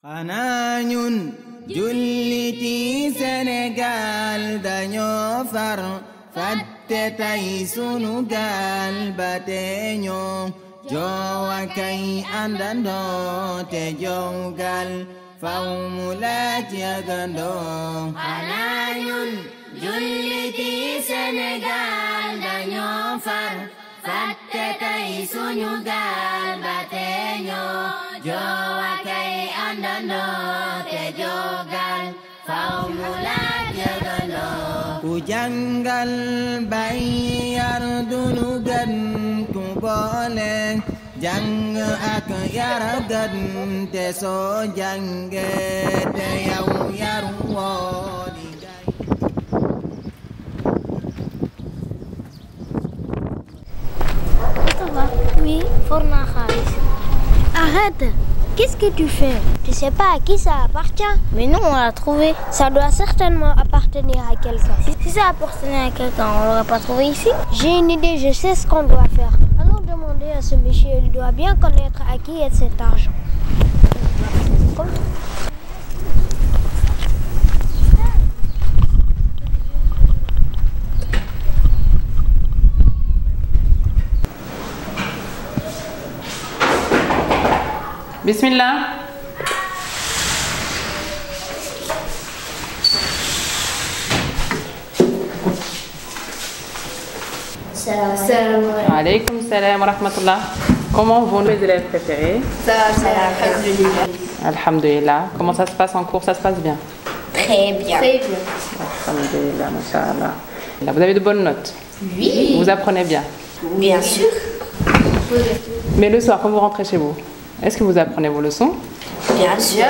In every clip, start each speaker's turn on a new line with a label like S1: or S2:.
S1: xanaa ñun julliti Sénégal dañoo far fàtte tay sunu gaal ba te ñoo joowa kay àndandoo te jongal faw mu laaj yagandoo.
S2: xanaa ñun julliti Sénégal dañoo far fàtte tay sunu gaal ba te ñoo joowa kay àndandoo te jongal faw mu laaj yagandoo.
S1: ku jàngal bay yar dunu gën ku boole jàng ak yara gën te soo jànge te yow yaru woo di gay.
S3: Ça va? Oui, for naa xaalis. Arrête! Qu'est-ce que tu fais? Tu sais pas à qui ça appartient? Mais non, on l'a trouvé. Ça doit certainement appartenir à quelqu'un. Si ça appartenait à quelqu'un, on l'aurait pas trouvé ici? J'ai une idée, je sais ce qu'on doit faire. Allons demander à ce monsieur, il doit bien connaître à qui est cet argent.
S4: Bismillah.
S3: Salam
S4: Alaykoum salam wa rahmatullah. Comment vont nos élèves préférés?
S3: alhamdulillah.
S4: Alhamdulillah. Comment ça se passe en cours? Ça se passe bien?
S3: Très bien. Très bien.
S4: Alhamdulillah, masha'Allah. Vous avez de bonnes notes?
S3: Oui.
S4: Vous apprenez bien?
S3: Bien sûr.
S4: Mais le soir, quand vous rentrez chez vous, est-ce que vous apprenez vos leçons?
S3: Bien sûr.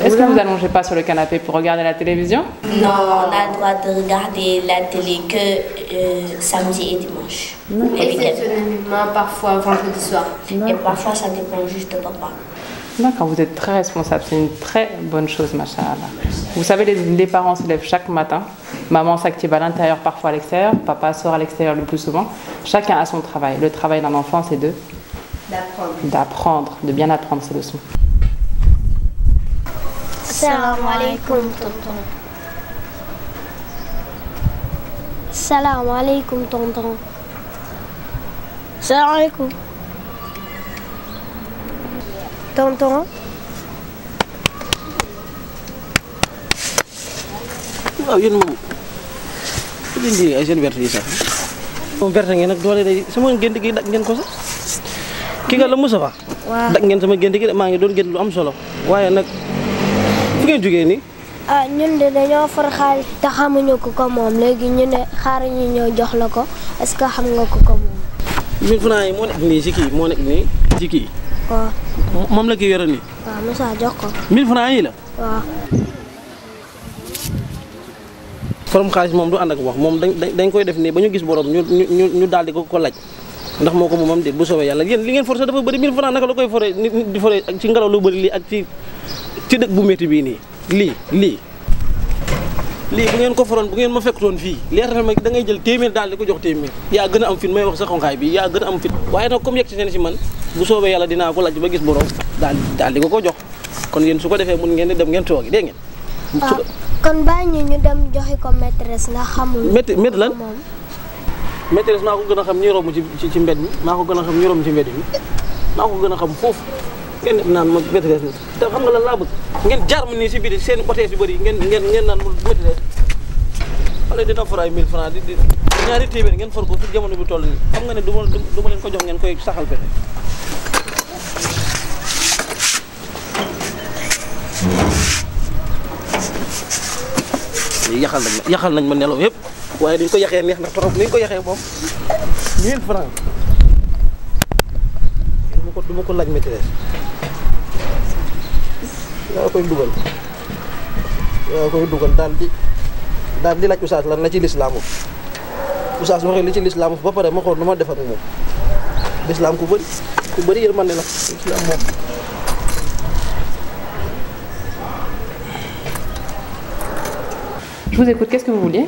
S4: Est-ce que vous allongez pas sur le canapé pour regarder la télévision?
S3: Non, on a le droit de regarder la télé que samedi et dimanche.
S5: Exceptionnellement, parfois vendredi soir.
S3: Et parfois, ça dépend juste de papa.
S4: D'accord, vous êtes très responsable, c'est une très bonne chose, masha'Allah. Vous savez, les parents se lèvent chaque matin. Maman s'active à l'intérieur, parfois à l'extérieur. Papa sort à l'extérieur le plus souvent. Chacun a son travail. Le travail d'un enfant, c'est d'apprendre, de bien apprendre ses leçons.
S3: Salam alaikum, tonton. Salam alaikum, tonton. Salam alaikum. Tonton.
S6: waaw yéen moom li indi ay seen verte yi sax moom verte ngeen nag doole day sama gént gi dag ngeen ko sax ki nga la Moustapha dag ngeen sama gént gi de maa ngi doon gént lu am solo waaye nag fu ngeen jógee nii
S3: ah ñun de dañoo far xaalis te xamuñu ko moom léegi ñu ne xaar ñu ñëw jox la ko est-ce que xam nga ko moom
S6: 1000 francs yi moo nekk nii si kii moo nekk nii si kii
S3: waaw
S6: moom la kii yore nii
S3: waaw Moussa jox ko
S6: 1000 francs yi la
S3: waaw
S6: forom xaalis moom du ànd ak wax moom dañ koy def nii ba ñu gis borom ñu daal di ko laaj ndax moo ko moomam déet bu soobee yàlla yéen li ngeen forcé dafa bëri 1000 francs naka la koy foree nit di foree ci ngelaw lu bëri lii ak ci dëkk bu métti bii nii lii bu ngeen ko foroon bu ngeen ma fekkutoon fii leer na ma da ngay jël téeméer daal di ko jox téeméer yaa gën a am fit may wax sa xonqaay bi yaa gën a am fit waaye nag comme yegg si seen si man bu soobee yàlla dinaa ko laaj ba gis borom daal di ko jox kon yéen su ko defee mun ngeen di dem ngeen toogi dégg ngeen
S3: kon bàyyi ñu dem joxe ko maîtresse nga xamul.
S6: maîtresse lan maîtresse maa ko gën a xam ñi romb ci mbedd mi maa ko gën a xam ñi romb ci mbedd mi maa ko gën a xam foofu ngeen naan ma maîtresse ni te xam nga lan laa bëgg ngeen jaar ma nii si biir seen hôtesse yu bëri ngeen naan maîtresse wala dina for ay 1000 francs di ñaari téeméer ngeen for ko fi jamono bi toll nii xam nga ne du ma leen ko jox ngeen koy saxal pexe yaxal nañ ma nelaw yëpp waaye dañ ko yaxee neex na trop ni ñu ko yaxee moom 1000 francs du ma ko laaj maîtresse yaa koy dugal daal di laaj oustaz lan la ci lislaam oustaz waxee li ci lislaam ba pare ma xool nu ma def ak moom lislaam ku bëri yërmande la lislaam moom
S4: Je vous écoute, qu'est-ce que vous vouliez?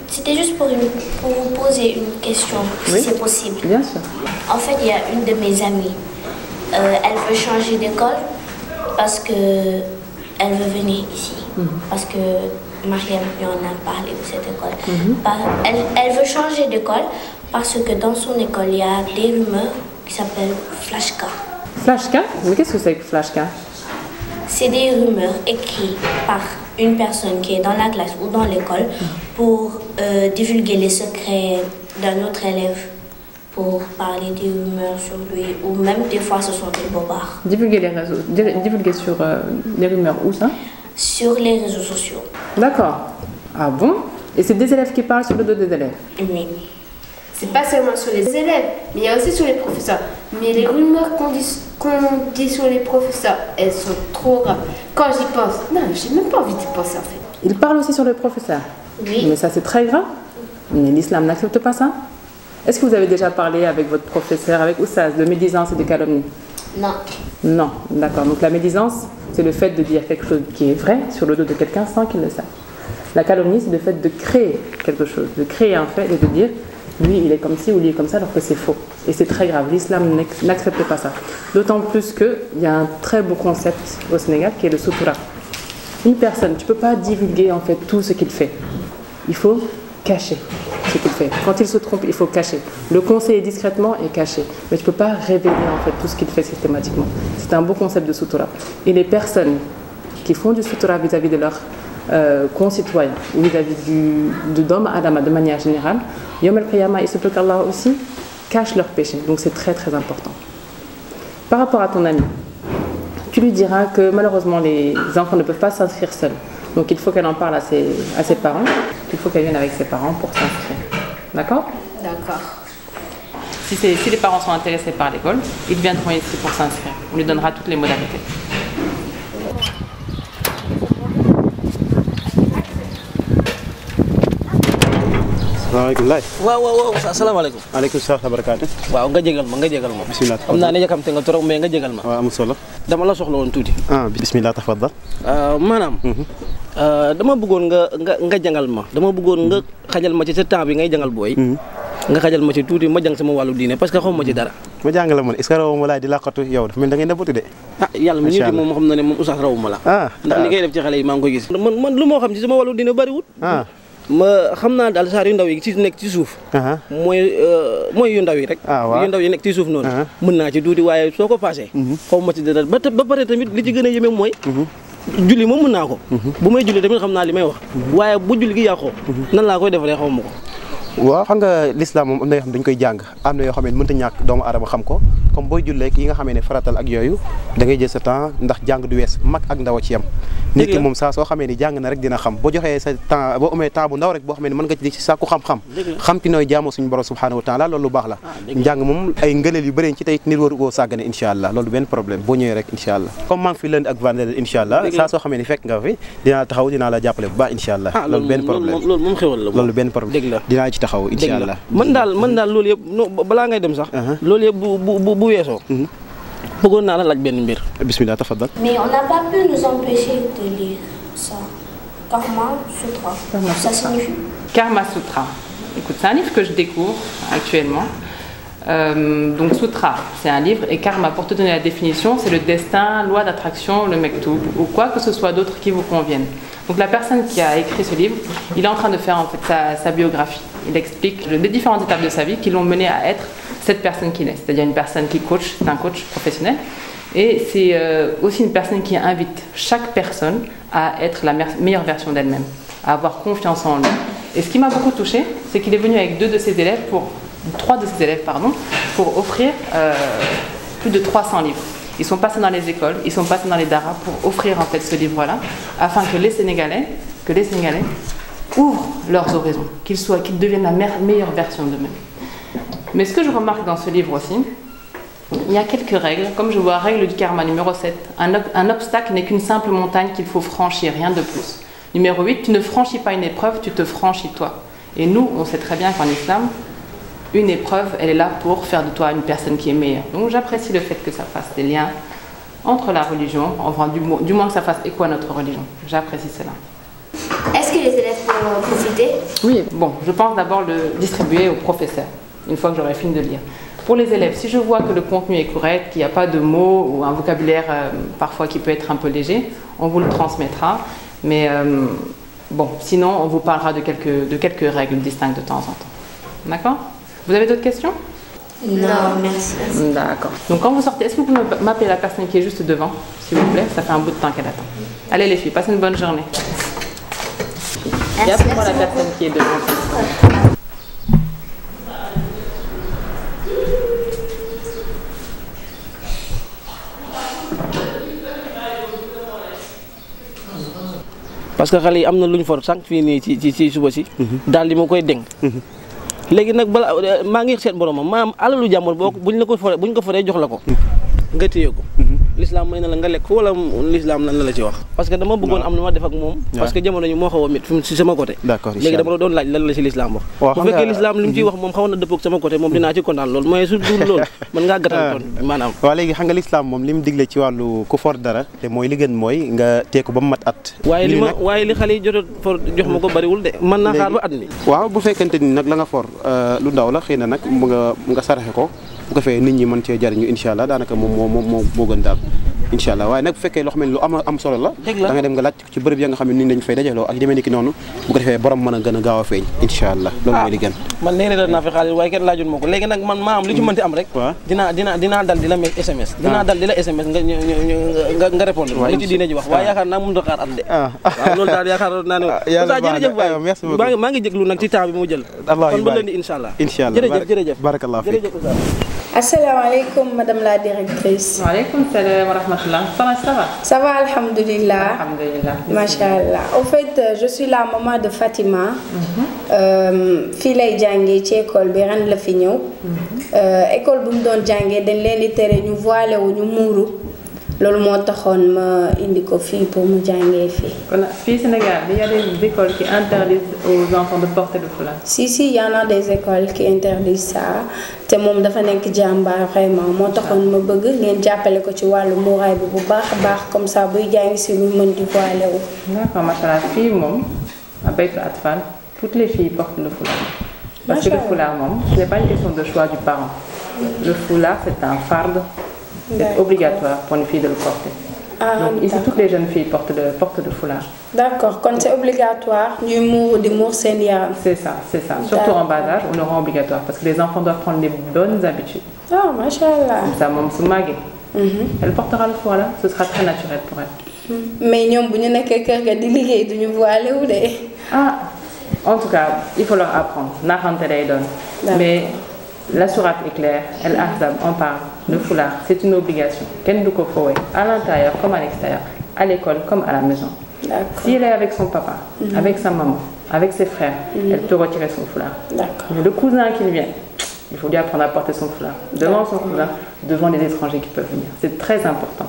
S3: C'était juste pour vous poser une question, si c'est possible.
S4: Bien sûr.
S3: En fait, il y a une de mes amies elle veut changer d'école parce que elle veut venir ici. Parce que Mariam lui en a parlé de cette école. Elle veut changer d'école parce que dans son école, il y a des rumeurs qui s'appellent flashcards.
S4: Flashcards? Mais qu'est-ce que c'est que flashcards?
S3: C'est des rumeurs écrites par une personne qui est dans la classe ou dans l'école pour divulguer les secrets d'un autre élève, pour parler des rumeurs sur lui, ou même des fois ce sont des bobards.
S4: Divulguer les réseaux, divulguer sur les rumeurs, où ça?
S3: Sur les réseaux sociaux.
S4: D'accord. Ah bon? Et c'est des élèves qui parlent sur le dos des élèves?
S3: Oui.
S5: C'est pas seulement sur les élèves, mais il y a aussi sur les professeurs. Mais les rumeurs qu'on dit sur les professeurs, elles sont trop graves. Quand j'y pense, non, j'ai même pas envie d'y penser en fait.
S4: Ils parlent aussi sur les professeurs?
S3: Oui.
S4: Mais ça c'est très grave. Mais l'islam n'accepte pas ça. Est-ce que vous avez déjà parlé avec votre professeur, avec Oussaz, de médisance et de calomnie?
S3: Non.
S4: Non, d'accord. Donc la médisance, c'est le fait de dire quelque chose qui est vrai sur le dos de quelqu'un sans qu'il le sache. La calomnie, c'est le fait de créer quelque chose, de créer un fait et de dire lui il est comme ci ou lui il est comme ça alors que c'est faux. Et c'est très grave. L'islam n'accepte pas ça. D'autant plus qu'il y a un très beau concept au Sénégal qui est le sutura. Une personne, tu ne peux pas divulguer en fait tout ce qu'il fait. Il faut cacher ce qu'il fait. Quand il se trompe, il faut cacher. Le conseiller discrètement et cacher. Mais tu ne peux pas révéler en fait tout ce qu'il fait systématiquement. C'est un beau concept de sutura. Et les personnes qui font du sutura vis-à-vis de leurs concitoyens ou vis-à-vis de d'hommes adama de manière générale, Yom al-Qiyamah, il se peut qu'Allah aussi cache leurs péchés. Donc c'est très très important. Par rapport à ton ami, tu lui diras que malheureusement les enfants ne peuvent pas s'inscrire seuls. Donc il faut qu'elle en parle à ses parents. Il faut qu'elle vienne avec ses parents pour s'inscrire. D'accord?
S5: D'accord.
S4: Si les parents sont intéressés par l'école, ils viendront ici pour s'inscrire. On lui donnera toutes les modalités.
S6: salaamaaleykum Laye. waaw asalaamaaleykum.
S7: maaleykum salaam wa barakaatu.
S6: waaw nga jégal ma.
S7: bisimilah.
S6: xam naa ne yàkkamte nga trop mais nga jégal ma.
S7: waaw amul solo.
S6: dama la soxla woon tuuti.
S7: bisimilah tafaddal.
S6: maanaam. dama bëggoon nga jangal ma. dama bëggoon nga xajal ma ci sa temps bi ngay jangal booy. nga xajal ma ci tuuti ma jàng sama wàllu diine parce que xaw ma ci dara.
S7: ma jàngale man est-ce que rawuma laay di laqatu yow dafa mel da ngay nëbbatu de.
S6: yàlla mi ñu di moom xam na ne moom oustaz rawuma la. ndax li ngay def ci xale yi maa ngi koy gis. man lu moo xam ci sama wàllu diine bariwut. ma xam naa daal saar yu ndaw yi ci nekk ci suuf. mooy yu ndaw yi rek. yu ndaw yi nekk ci suuf noonu. mën naa ci tuuti waaye soo ko paasee. xaw ma ci dara ba pare tamit li ci gën a yéeme mooy. julli moom mën naa ko. bu may julli tamit xam naa li may wax. waaye bu julli gi yàqoo. nan laa koy defaree xaw ma ko.
S7: waaw xam nga l'islam moom am na yoo xam dañ koy jàng am na yoo xam ne mënta ñàkk doomu aadama xam ko comme booy jullee yi nga xamee ne faratal ak yooyu da ngay jël sa temps ndax jàng du wees mag ak ndaw a ci yam nit ki moom saa soo xamee ni jàng na rek dina xam boo joxee sa temps boo amee temps bu ndaw rek boo xamee ne mën nga ci sàkku xam-xam xam ci nooy jaamoo suñu borom subhanahu wa taala loolu lu baax la njàng moom ay ngëneel yu bëri ci tey nit waru koo sàggane incha allah loolu benn problème boo ñëwee rek incha allah comme maa ngi fi lundi ak vendredi incha allah saa soo xamee ni fekk nga fi dinaa taxaw dinaa la jàppale bu baax incha allah loolu benn problème
S6: loolu moom xewal la
S7: loolu benn problème dinaa ci taxaw incha allah
S6: man daal loolu yëpp balaa ngay dem sax loolu yëpp bu weesoo bëggoon naa la laaj benn mbir.
S7: bismillah tafaddal.
S3: Mais on n'a pas pu nous empêcher de lire ça. Karma Sutra. Ça signifie?
S4: Karma Sutra. Écoute, c'est un livre que je découvre actuellement. Donc Sutra, c'est un livre, et Karma, pour te donner la définition, c'est le destin, loi d'attraction, le mektoub, ou quoi que ce soit d'autre qui vous convienne. Donc la personne qui a écrit ce livre, il est en train de faire en fait sa biographie. Il explique les différentes étapes de sa vie qui l'ont mené à être cette personne qu'il est. C'est-à-dire une personne qui coach, c'est un coach professionnel. Et c'est aussi une personne qui invite chaque personne à être la meilleure version d'elle-même, à avoir confiance en lui. Et ce qui m'a beaucoup touchée, c'est qu'il est venu avec trois de ses élèves, pour offrir plus de 300 livres. Ils sont passés dans les écoles, ils sont passés dans les daras pour offrir en fait ce livre-là, afin que les Sénégalais ouvrent leurs horizons, qu'ils deviennent la meilleure version d'eux-mêmes. Mais ce que je remarque dans ce livre aussi, il y a quelques règles, comme je vois règle du karma numéro 7. Un obstacle n'est qu'une simple montagne qu'il faut franchir, rien de plus. Numéro 8, tu ne franchis pas une épreuve, tu te franchis toi. Et nous, on sait très bien qu'en islam, une épreuve, elle est là pour faire de toi une personne qui est meilleure. Donc j'apprécie le fait que ça fasse des liens entre la religion, enfin du moins que ça fasse écho à notre religion. J'apprécie cela.
S5: Est-ce que les élèves peuvent en profiter?
S4: Oui, bon, je pense d'abord le distribuer aux professeurs, une fois que j'aurai fini de lire. Pour les élèves, si je vois que le contenu est correct, qu'il n'y a pas de mots ou un vocabulaire parfois qui peut être un peu léger, on vous le transmettra. Mais bon, sinon, on vous parlera de quelques règles distinctes de temps en temps. D'accord? Vous avez d'autres questions?
S2: Non, merci.
S4: D'accord. Donc quand vous sortez, est-ce que vous pouvez m'appeler la personne qui est juste devant, s'il vous plaît? Ça fait un bout de temps qu'elle attend. Allez les filles, passez une bonne journée. Merci pour la personne qui est devant.
S6: parce que xale yi am na lu ñu for sànq fii nii ci suba si. daal di ma koy dénk. léegi nag bala maa ngi seet boromam maanaam alalu jàmbur boo buñ la ko foree buñ ko foree jox la ko. nga téye ko. l'islam may na la nga lekk wala l'islam lan la ci wax. parce que dama bëggoon am lu ma def ak moom. parce que jamono yi moo xaw a mit fi si sama côté.
S7: d'accord
S6: léegi dama la doon laaj lan la si l'islam wax.
S7: waaw
S6: bu fekkee l'islam li mu ciy wax moom xaw na dëppoo ak sama côté moom dinaa ci kontaan loolu mooy su dul loolu mën ngaa gàttal kon maanaam.
S7: waaw léegi xam nga l'islam moom li mu digle ci wàllu ku for dara te mooy li gën mooy nga tee ko ba mu mat at.
S6: waaye li xale yi jot for jox ma ko bariwul de mën naa xaar ba at mi.
S7: waaw bu fekkente ni nag la nga for lu ndaw la xëy na nag mu nga saraxe ko bu ko fee nit ñi mën cee jariñu incha allah daanaka moom moo gën daal incha allah waaye nag bu fekkee loo xam ne lu am solo la da nga dem nga laaj ci bërëb ya nga xam ne nit ñi dañu fay dajaloo ak demee ni ki noonu bu ko defee borom mën a gën a gaaw a feeñ incha allah loolu mooy li gën
S6: man léegi dal naa fi xaalis waaye kenn laajul ma ko léegi nag man maa am li ci mënti am rek dinaa dal di la may SMS dinaa dal di la SMS nga répondre li ci diine ji wax waaye yaakaar naa mënut a xaar at de waaw loolu daal yaakaar naa ne jërëjëf waay maa ngi jéglu nag ci temps bi mu jël kon ba leen di incha allah jërëjëf
S7: barakallah fiik
S8: asalaamaaleykum madame la directrice.
S4: Waaleykum salam wa rahmatullah. Ça va?
S8: Ça va, alhamdulillah.
S4: Alhamdulillah.
S8: Machallah. Au fait, je suis la maman de Fatima. fii lay jàngee ci école bi ren la fi ñëw. école bu mu doon jàngee dañ leen di tere ñu voilé wu ñu muuru. loolu moo taxoon ma indi ko fii pour mu jàngee fii.
S4: kon fii Sénégal il y a des écoles qui interdisent aux enfants de porter le foulard.
S8: Si il y en a des écoles qui interdisent ça te moom dafa nekk jàmbaar vraiment moo taxoon ma bëgg ngeen jàppale ko ci wàllu muuraay bi bu baax a baax comme ça buy jàngi si muy mën di voilé wu.
S4: D'accord, machallah fii moom à Baytul Atfal toutes les filles portent le foulard. Parce que le foulard moom ce n'est pas une question de choix du parent. Le foulard c'est un fardeau. C'est obligatoire pour une fille de le porter. Donc ici, toutes les jeunes filles portent le foulard. D'accord, quand c'est obligatoire, c'est ça. Surtout en bas âge, on le rend obligatoire parce que les enfants doivent prendre les bonnes habitudes.
S8: Ah, machallah.
S4: Comme ça, maman Soumagé, elle portera le foulard, ce sera très naturel pour elle.
S8: Mais nous, si nous sommes voilés,
S4: en tout cas, il faut leur apprendre. Mais la sourate est claire, El Ahzab en parle, le foulard, c'est une obligation. Ken Duko Foué, à l'intérieur comme à l'extérieur, à l'école comme à la maison. Si elle est avec son papa, avec sa maman, avec ses frères, elle peut retirer son foulard. Mais le cousin qui vient, il faut lui apprendre à porter son foulard devant son cousin, devant les étrangers qui peuvent venir. C'est très important.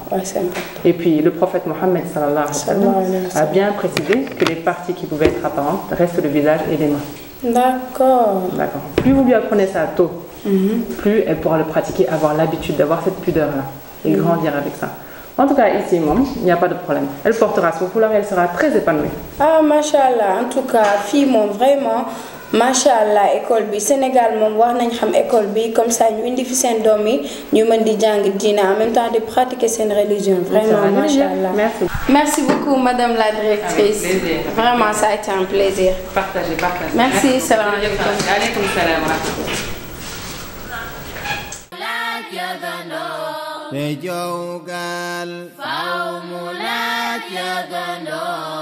S4: Et puis le prophète Mohammed sallallahu alayhi wa sallam a bien précisé que les parties qui pouvaient être apparentes restent le visage et les mains. D'accord. Plus vous lui apprenez ça tôt, plus elle pourra le pratiquer, avoir l'habitude d'avoir cette pudeur-là et grandir avec ça. En tout cas, ici, il n'y a pas de problème. Elle portera son foulard et elle sera très épanouie.
S8: Ah, machallah. En tout cas, fille, vraiment, machallah, école bi Sénégal, war nañ xam école bi comme ça ñu indi fi sen doom yi ñu mën di jàng diina en même temps de pratiquer sen religion. Vraiment, machallah.
S4: Merci.
S8: Merci beaucoup, madame la directrice. Vraiment, ça a été un plaisir.
S4: Partagez.
S8: Merci, salam alaikum.
S4: Alaikum salam.
S1: Te jogal
S2: Faw mu laaj ya gandoo